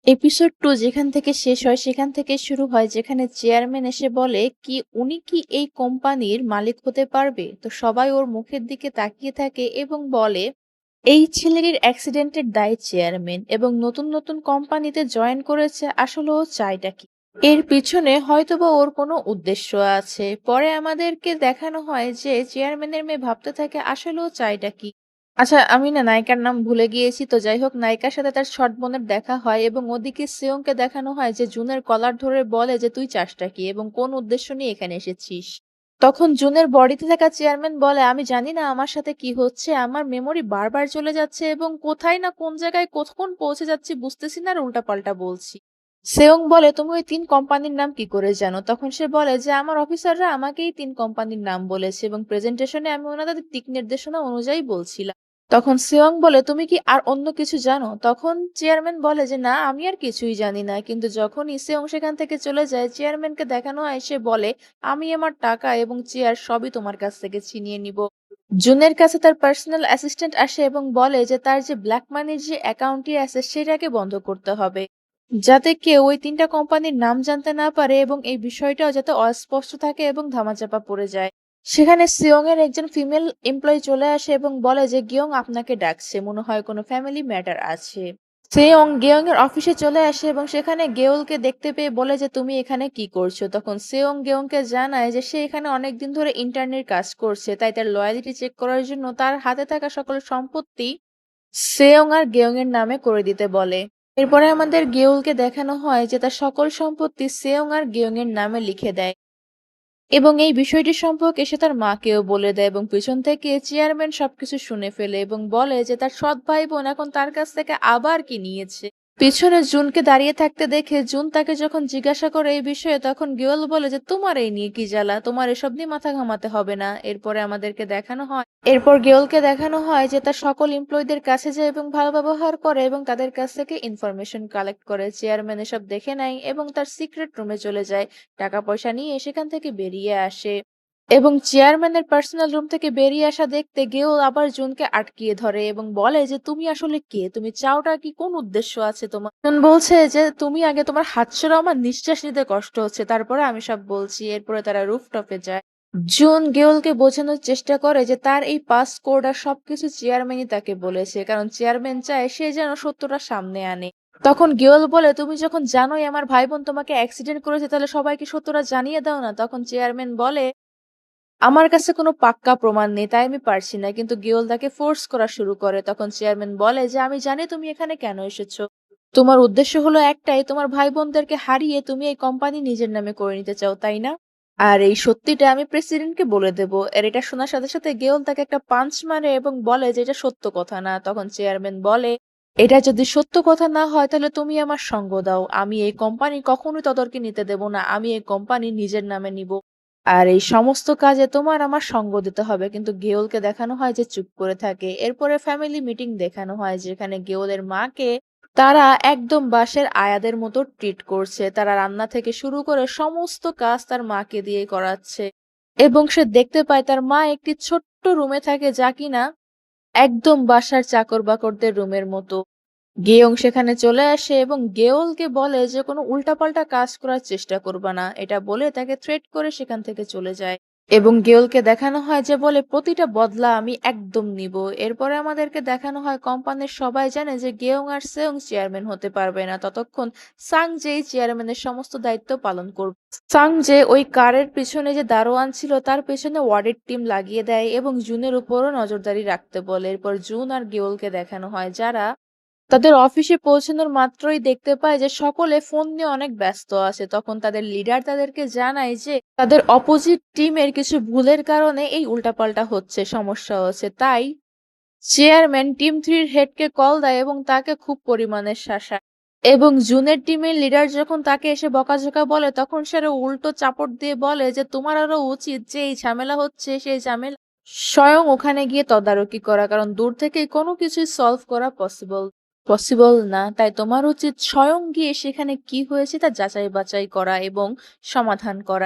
Episode 2 যেখান থেকে শেষ হয় সেখান থেকে শুরু হয় যেখানে চেয়ারম্যান এসে বলে কি উনি কি এই কোম্পানির মালিক হতে পারবে? তো সবাই ওর মুখের দিকে তাকিয়ে থাকে এবং বলে এই ছেলেটির অ্যাক্সিডেন্টের দায় চেয়ারম্যান এবং নতুন নতুন কোম্পানিতে জয়েন করেছে আসলে ও চায়টা কি? এর পিছনে হয়তোবা ওর কোনো উদ্দেশ্য আছে। পরে আমাদেরকে দেখানো হয় যে চেয়ারম্যানের মেয়ে ভাবতে থাকে আসলে ও চায়টা কি। আচ্ছা, আমি না নায়িকার নাম ভুলে গিয়েছি। তো যাই হোক, নায়িকার সাথে তার ছোট বোনের দেখা হয় এবং ওদিকে সেয়ংকে দেখানো হয় যে জুনের কলার ধরে বলে যে তুই চাসটা কি এবং কোন উদ্দেশ্য নিয়ে এখানে এসেছিস। তখন জুনের বডিতে থাকা চেয়ারম্যান বলে আমি জানি না আমার সাথে কি হচ্ছে, আমার মেমোরি বারবার চলে যাচ্ছে এবং কোথায় না কোন জায়গায় কখন পৌঁছে যাচ্ছি বুঝতেছি না আর উল্টাপাল্টা বলছি। সেয়ং বলে তুমি ওই ৩ কোম্পানির নাম কি করে জানো? তখন সে বলে যে আমার অফিসাররা আমাকেই ৩ কোম্পানির নাম বলেছে এবং প্রেজেন্টেশনে আমি ওনাদের দিক নির্দেশনা অনুযায়ী বলছিলাম। তখন সিয়ং বলে তুমি কি আর অন্য কিছু জানো? তখন চেয়ারম্যান বলে যে না আমি আর কিছুই জানি না। কিন্তু যখনই সিয়ং সেখান থেকে চলে যায় চেয়ারম্যানকে দেখানো হয়, সে বলে আমি আমার টাকা এবং চেয়ার সবই তোমার কাছ থেকে ছিনিয়ে নিব। জুনের কাছে তার পার্সোনাল অ্যাসিস্ট্যান্ট আসে এবং বলে যে তার যে ব্ল্যাক মানির যে অ্যাকাউন্টটি আছে সেটাকে বন্ধ করতে হবে, যাতে কেউ ওই ৩টা কোম্পানির নাম জানতে না পারে এবং এই বিষয়টাও যাতে অস্পষ্ট থাকে এবং ধামাচাপা পড়ে যায়। সেখানে সিয়ং এর একজন ফিমেল এমপ্লয়ি চলে আসে এবং বলে যে গিয়ং আপনাকে ডাকছে, মনে হয় কোনো ফ্যামিলি ম্যাটার আছে। সেয়ং গিয়ং এর অফিসে চলে আসে এবং সেখানে গেউলকে দেখতে পেয়ে বলে যে তুমি এখানে কি করছো? তখন সেয়ং গেউংকে জানায় যে সে এখানে অনেকদিন ধরে ইন্টার্নের কাজ করছে, তাই তার লয়ালিটি চেক করার জন্য তার হাতে থাকা সকল সম্পত্তি সেয়ং আর গেয়ং এর নামে করে দিতে বলে। এরপরে আমাদের গেউলকে দেখানো হয় যে তার সকল সম্পত্তি সেয়ং আর গেয়ং এর নামে লিখে দেয় এবং এই বিষয়টি সম্পর্কে সে তার মাকেও বলে দেয় এবং পিছন থেকে চেয়ারম্যান সবকিছু শুনে ফেলে এবং বলে যে তার সৎ ভাই বোন এখন তার কাছ থেকে আবার কি নিয়েছে। পিছনে জুনকে দাঁড়িয়ে থাকতে দেখে জুন তাকে যখন জিজ্ঞাসা করে এই বিষয়ে, তখন গিওল বলে যে তোমার এই নিয়ে কি জ্বালা, তোমার এসব নিয়ে মাথা ঘামাতে হবে না। এরপর গেওলকে দেখানো হয় যে তার সকল এমপ্লয়ীদের কাছে যায় এবং ভালো ব্যবহার করে এবং তাদের কাছ থেকে ইনফরমেশন কালেক্ট করে। চেয়ারম্যান এসব দেখে নেয় এবং তার সিক্রেট রুমে চলে যায়, টাকা পয়সা নিয়ে সেখান থেকে বেরিয়ে আসে এবং চেয়ারম্যানের পার্সোনাল রুম থেকে বেরিয়ে আসা দেখতে গেওল আবার জুনকে আটকিয়ে ধরে এবং বলে যে তুমি আসলে কে, তুমি চাওটা কি, কোন উদ্দেশ্য আছে তোমার? জুন বলছে যে তুমি আগে তোমার হাত সরাও, আমার নিঃশ্বাস নিতে কষ্ট হচ্ছে, তারপরে আমি সব বলছি। এরপরে তারা রুফটপে যায়। জুন গেওলকে বোঝানোর চেষ্টা করে যে তার এই পাস কোড আর সবকিছু চেয়ারম্যানই তাকে বলেছে, কারণ চেয়ারম্যান চায় সে যেন সত্যটা সামনে আনে। তখন গেওল বলে তুমি যখন জানোই আমার ভাই বোন তোমাকে অ্যাক্সিডেন্ট করেছে তাহলে সবাইকে সত্যটা জানিয়ে দাও না। তখন চেয়ারম্যান বলে আমার কাছে কোনো পাক্কা প্রমাণ নেই তাই আমি পারছি না, কিন্তু গেওল তাকে ফোর্স করা শুরু করে। তখন চেয়ারম্যান বলে যে আমি জানি তুমি এখানে কেন এসেছো, তোমার উদ্দেশ্য হলো একটাই, তোমার ভাই বোনদেরকে হারিয়ে তুমি এই কোম্পানি নিজের নামে করে নিতে চাও, তাই না? আর এই সত্যিটা আমি প্রেসিডেন্টকে বলে দেব। আর এটা শোনার সাথে সাথে গেওল তাকে একটা পাঞ্চ মারে এবং বলে যে এটা সত্য কথা না। তখন চেয়ারম্যান বলে এটা যদি সত্য কথা না হয় তাহলে তুমি আমার সঙ্গ দাও, আমি এই কোম্পানি কখনোই তদর্কে নিতে দেব না, আমি এই কোম্পানি নিজের নামে নিব। আর এই সমস্ত কাজে তোমার আমার সঙ্গ দিতে হবে। কিন্তু গেওলকে দেখানো হয় যে চুপ করে থাকে। এরপরে ফ্যামিলি মিটিং দেখানো হয় যেখানে গেওলের মাকে তারা একদম বাঁশের আয়াদের মতো ট্রিট করছে। তারা রান্না থেকে শুরু করে সমস্ত কাজ তার মাকে দিয়ে করাচ্ছে এবং সে দেখতে পায় তার মা একটি ছোট্ট রুমে থাকে যা কিনা একদম বাসার চাকর বাকরদের রুমের মতো। গেয়ং সেখানে চলে আসে এবং গেওলকে বলে যে কোনো উল্টাপাল্টা কাজ করার চেষ্টা করবে না, এটা বলে তাকে থ্রেট করে সেখান থেকে চলে যায় এবং গেওলকে দেখানো হয় যে বলে প্রতিটা বদলা আমি একদম নিব। এরপরে আমাদেরকে দেখানো হয় কোম্পানির সবাই জানে যে গেয়ং আর সেয়ং চেয়ারম্যান হতে পারবে না ততক্ষণ সাং জেই চেয়ারম্যানের সমস্ত দায়িত্ব পালন করবে। সাং জে ওই কারের পিছনে যে দারোয়ান ছিল তার পেছনে ওয়ার্ডের টিম লাগিয়ে দেয় এবং জুনের উপরও নজরদারি রাখতে বলে। এরপর জুন আর গেওলকে দেখানো হয় যারা তাদের অফিসে পৌঁছানোর মাত্রই দেখতে পায় যে সকলে ফোন নিয়ে অনেক ব্যস্ত আছে। তখন তাদের লিডার তাদেরকে জানায় যে তাদের অপোজিট টিমের কিছু ভুলের কারণে এই উল্টাপাল্টা হচ্ছে, সমস্যা হচ্ছে। তাই চেয়ারম্যান টিম 3 এর হেডকে কল দেয় এবং তাকে খুব পরিমাণে শাসায় এবং জুনের টিমের লিডার যখন তাকে এসে বকাঝকা বলে তখন সে আরো উল্টো চাপড় দিয়ে বলে যে তোমার আরো উচিত যে এই ঝামেলা হচ্ছে সেই ঝামেলা স্বয়ং ওখানে গিয়ে তদারকি করা, কারণ দূর থেকে কোনো কিছুই সলভ করা পসিবল না। তাই তোমার উচিত স্বয়ং গিয়ে সেখানে কি হয়েছে তা যাচাই বাছাই করা এবং সমাধান করা।